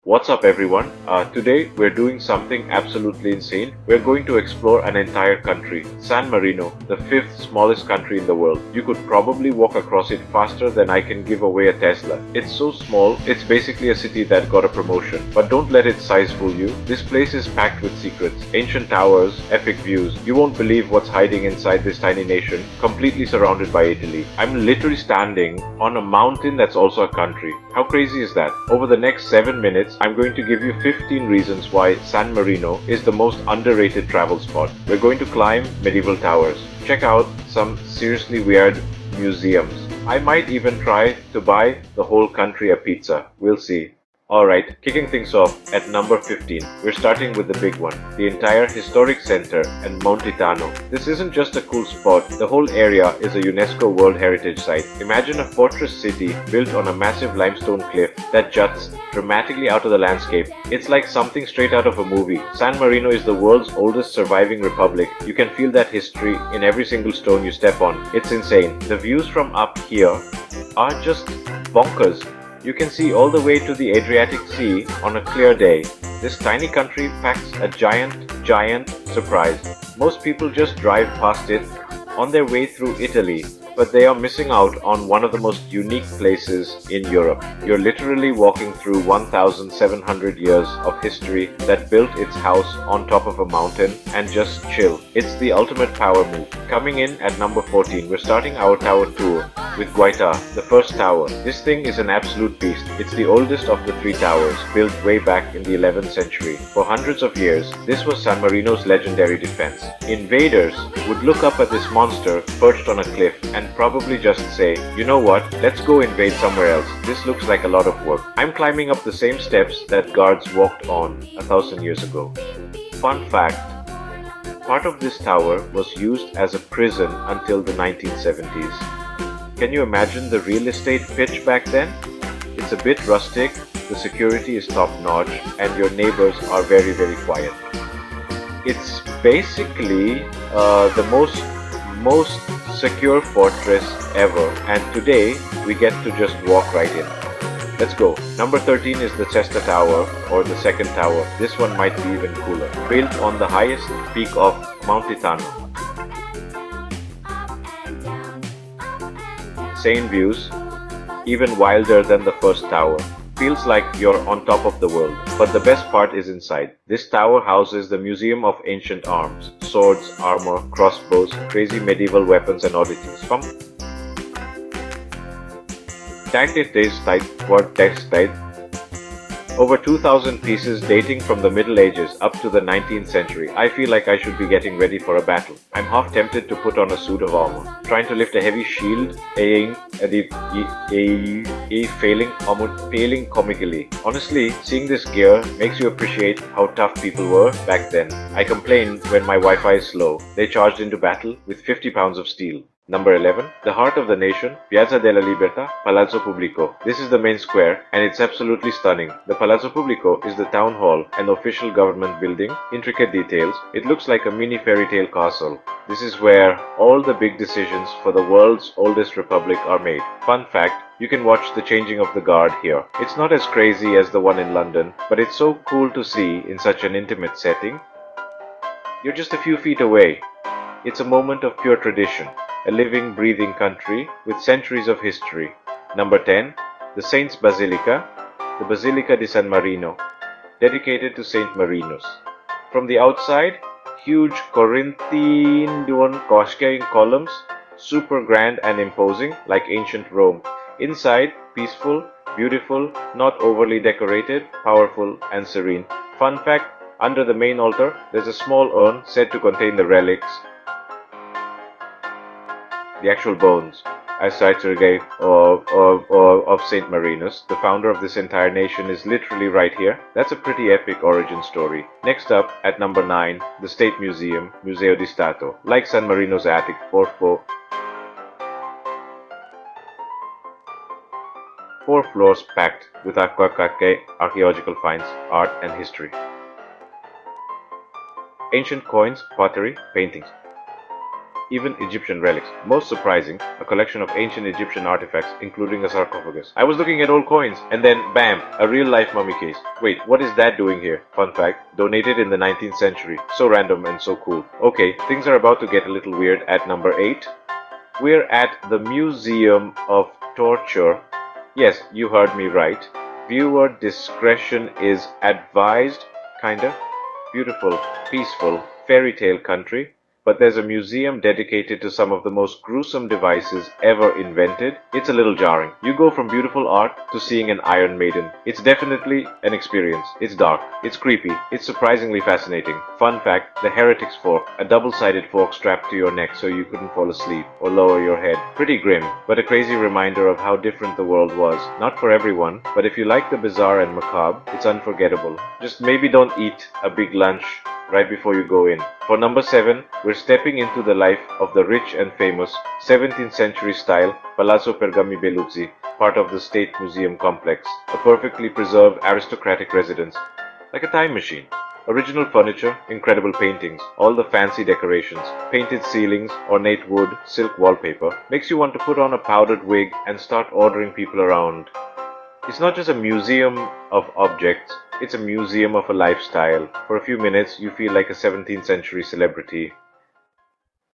What's up everyone? Today we're doing something absolutely insane. We're going to explore an entire country, San Marino, the fifth smallest country in the world. You could probably walk across it faster than I can give away a Tesla. It's so small, it's basically a city that got a promotion. But don't let its size fool you. This place is packed with secrets, ancient towers, epic views. You won't believe what's hiding inside this tiny nation, completely surrounded by Italy. I'm literally standing on a mountain that's also a country. How crazy is that? Over the next 7 minutes, I'm going to give you 15 reasons why San Marino is the most underrated travel spot. We're going to climb medieval towers, check out some seriously weird museums. I might even try to buy the whole country a pizza. We'll see. Alright, kicking things off at number 15, we're starting with the big one, the entire historic center and Monte Tano. This isn't just a cool spot, the whole area is a UNESCO World Heritage Site. Imagine a fortress city built on a massive limestone cliff that juts dramatically out of the landscape. It's like something straight out of a movie. San Marino is the world's oldest surviving republic. You can feel that history in every single stone you step on. It's insane. The views from up here are just bonkers. You can see all the way to the Adriatic Sea on a clear day. This tiny country packs a giant surprise. Most people just drive past it on their way through Italy, but they are missing out on one of the most unique places in Europe. You're literally walking through 1,700 years of history that built its house on top of a mountain and just chill. It's the ultimate power move. Coming in at number 14, we're starting our tower tour with Guaita, the first tower. This thing is an absolute beast. It's the oldest of the three towers, built way back in the 11th century. For hundreds of years, this was San Marino's legendary defense. Invaders would look up at this monster perched on a cliff and probably just say, you know what, let's go invade somewhere else. This looks like a lot of work. I'm climbing up the same steps that guards walked on 1,000 years ago. Fun fact, part of this tower was used as a prison until the 1970s. Can you imagine the real estate pitch back then? It's a bit rustic, the security is top notch, and your neighbors are very quiet. It's basically the most secure fortress ever, and today we get to just walk right in. Let's go. Number 13 is the Cesta Tower, or the second tower. This one might be even cooler. Built on the highest peak of Monte Tano. Insane views, even wilder than the first tower. Feels like you're on top of the world. But the best part is inside. This tower houses the Museum of Ancient Arms. Swords, armor, crossbows, crazy medieval weapons and oddities. Come. Over 2,000 pieces dating from the Middle Ages up to the 19th century. I feel like I should be getting ready for a battle. I'm half tempted to put on a suit of armor. Trying to lift a heavy shield, failing comically. Honestly, seeing this gear makes you appreciate how tough people were back then. I complain when my Wi-Fi is slow. They charged into battle with 50 pounds of steel. Number 11, the heart of the nation, Piazza della Libertà, Palazzo Pubblico. This is the main square and it's absolutely stunning. The Palazzo Pubblico is the town hall and official government building. Intricate details. It looks like a mini fairy tale castle. This is where all the big decisions for the world's oldest republic are made. Fun fact, you can watch the changing of the guard here. It's not as crazy as the one in London, but it's so cool to see in such an intimate setting. You're just a few feet away. It's a moment of pure tradition. A living, breathing country with centuries of history. Number 10, the Saints Basilica, the Basilica di San Marino, dedicated to Saint Marinus. From the outside, huge Corinthian columns, super grand and imposing like ancient Rome. Inside, peaceful, beautiful, not overly decorated, powerful and serene. Fun fact, under the main altar, there's a small urn said to contain the relics, the actual bones, as Saturday of Saint Marinus, the founder of this entire nation, is literally right here. That's a pretty epic origin story. Next up, at number 9, the State Museum, Museo di Stato. Like San Marino's attic, 4 floors packed with archaeological finds, art and history. Ancient coins, pottery, paintings. even Egyptian relics. Most surprising, a collection of ancient Egyptian artifacts, including a sarcophagus. I was looking at old coins, and then bam, a real-life mummy case. Wait, what is that doing here? Fun fact, donated in the 19th century. So random and so cool. Okay, things are about to get a little weird at number 8. We're at the Museum of Torture. Yes, you heard me right. Viewer discretion is advised, kinda. Beautiful, peaceful, fairy tale country. But there's a museum dedicated to some of the most gruesome devices ever invented. It's a little jarring. You go from beautiful art to seeing an Iron Maiden. It's definitely an experience. It's dark. It's creepy. It's surprisingly fascinating. Fun fact, the Heretic's Fork, a double-sided fork strapped to your neck so you couldn't fall asleep or lower your head. Pretty grim, but a crazy reminder of how different the world was. Not for everyone, but if you like the bizarre and macabre, it's unforgettable. Just maybe don't eat a big lunch right before you go in. For number 7, we're stepping into the life of the rich and famous 17th century style Palazzo Pergami Beluzzi, part of the State Museum complex, a perfectly preserved aristocratic residence, like a time machine. Original furniture, incredible paintings, all the fancy decorations, painted ceilings, ornate wood, silk wallpaper, makes you want to put on a powdered wig and start ordering people around. It's not just a museum of objects, it's a museum of a lifestyle. For a few minutes, you feel like a 17th century celebrity.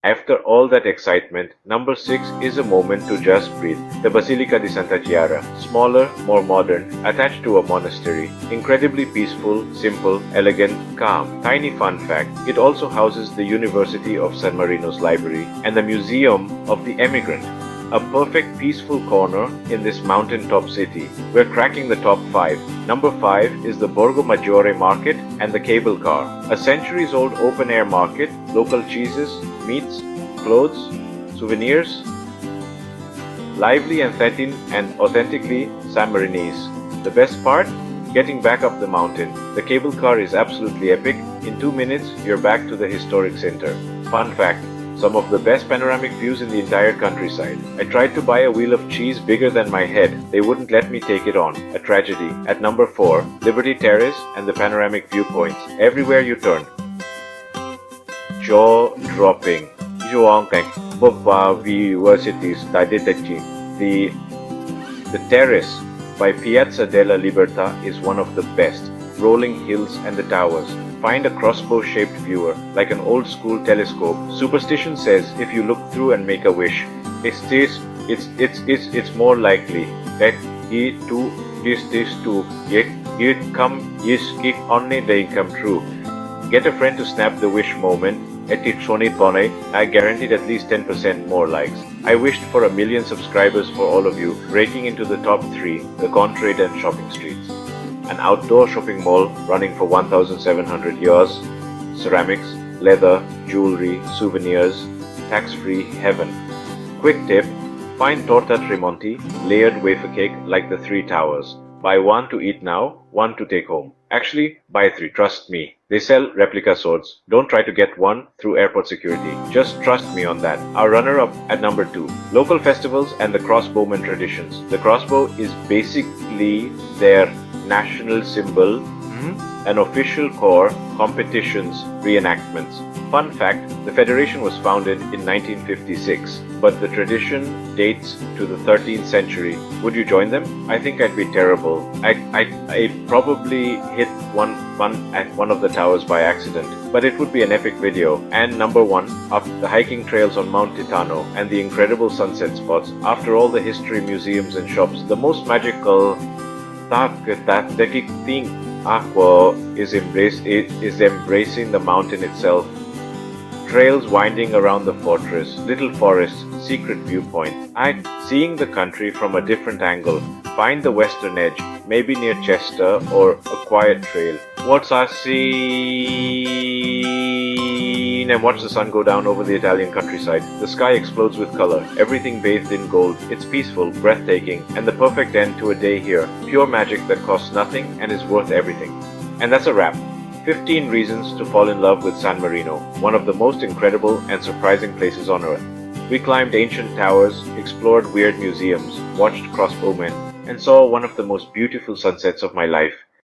After all that excitement, number 6 is a moment to just breathe. The Basilica di Santa Chiara, smaller, more modern, attached to a monastery. Incredibly peaceful, simple, elegant, calm. Tiny fun fact, it also houses the University of San Marino's library and the Museum of the Emigrant. A perfect peaceful corner in this mountaintop city. We're cracking the top 5. Number 5 is the Borgo Maggiore market and the cable car. A centuries-old open-air market, local cheeses, meats, clothes, souvenirs. Lively and authentically San Marinese. The best part? Getting back up the mountain. The cable car is absolutely epic. In 2 minutes, you're back to the historic center. Fun fact, some of the best panoramic views in the entire countryside. I tried to buy a wheel of cheese bigger than my head. They wouldn't let me take it on. A tragedy. At number 4, Liberty Terrace and the panoramic viewpoints. Everywhere you turn. Jaw-dropping. The terrace by Piazza della Libertà is one of the best. Rolling hills and the towers. Find a crossbow-shaped viewer, like an old-school telescope. Superstition says if you look through and make a wish, it's more likely that it come true. Get a friend to snap the wish moment. I guaranteed at least 10% more likes. I wished for 1 million subscribers for all of you, breaking into the top 3, the Contrade and shopping streets. An outdoor shopping mall running for 1,700 years, ceramics, leather, jewelry, souvenirs, tax-free heaven. Quick tip, find torta tremonti, layered wafer cake like the 3 towers. Buy 1 to eat now, 1 to take home. Actually, buy 3, trust me. They sell replica swords. Don't try to get one through airport security. Just trust me on that. Our runner-up at number 2, local festivals and the crossbowman traditions. The crossbow is basically their national symbol, an official corps, competitions, reenactments. Fun fact, the Federation was founded in 1956, but the tradition dates to the 13th century. Would you join them? I think I'd be terrible. I'd probably hit one at one of the towers by accident, but it would be an epic video. And number 1, up the hiking trails on Mount Titano and the incredible sunset spots. After all the history, museums and shops, the most magical thing Aqua is embracing the mountain itself. Trails winding around the fortress, little forests, secret viewpoints. Seeing the country from a different angle. Find the western edge, maybe near Chester or a quiet trail. What's our scene? And watch the sun go down over the Italian countryside. The sky explodes with color, everything bathed in gold. It's peaceful, breathtaking, and the perfect end to a day here. Pure magic that costs nothing and is worth everything. And that's a wrap. 15 reasons to fall in love with San Marino, one of the most incredible and surprising places on earth. We climbed ancient towers, explored weird museums, watched crossbowmen, and saw one of the most beautiful sunsets of my life.